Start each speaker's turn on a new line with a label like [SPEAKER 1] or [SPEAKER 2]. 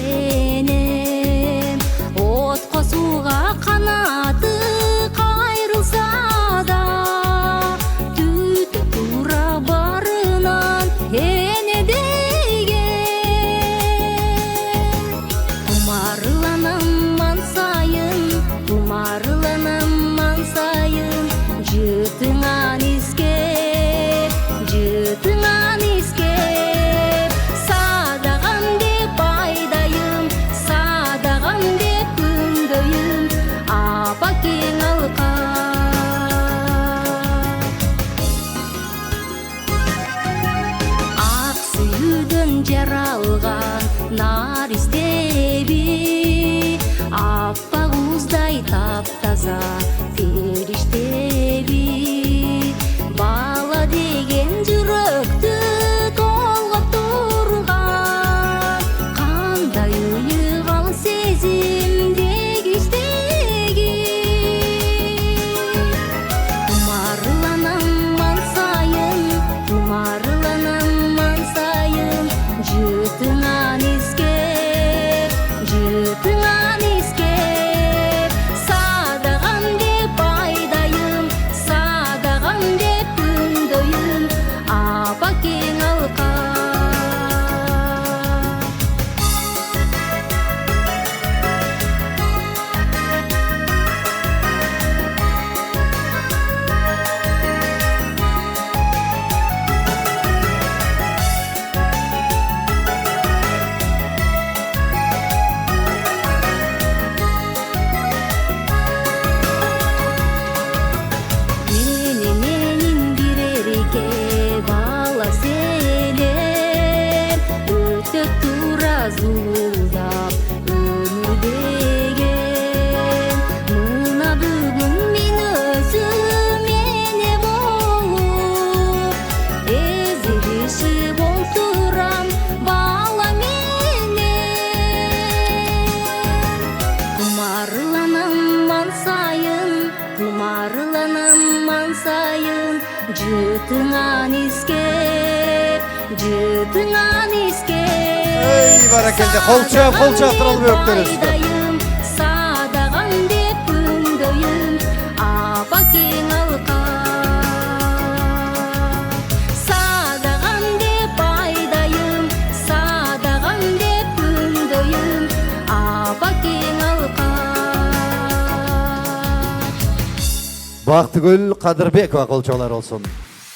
[SPEAKER 1] тебеленем. Отко сууга канаты кайрылса да, түтүп тура барынан эне деген. Кумарланам мансайын, кумарланам мансайын, жытыңан искеп, жытыңан искеп. Садагам деп айдайым, садагам деп күндөйүм, апа кең алка. Ак сүйүүдөн жаралган наристеби, аппак уздай таптаза фериштеби. Бала деген жүрөктү толгоп турган, кандай ыйыгал сезимдегичтеги. Кумарланам мансайын, кумарланам мансайын, жытыңан искеп, жытыңан искеп. Садагам деп айдайым, садагам деп күндөйүм, апа кең алка. Менин бирерге бала селем, өтөп тура зулдап өмүр деген. Мына бүгүн мен өзүм эне болуп, эзиришип олтурам бала менен. Кумарланам мансайын, кумарланам мансайын, жытыңан искеп, жытыңан искеп.
[SPEAKER 2] Ey barakelde, kol çap tıralım öptürüzde.
[SPEAKER 1] Айдайым, садагам деп күндөйүм, апа кең алка. Садагам деп айдайым, садагам деп күндөйүм, апа кең алка.
[SPEAKER 2] Бактыгүл Кадырбекова колчолор olsun.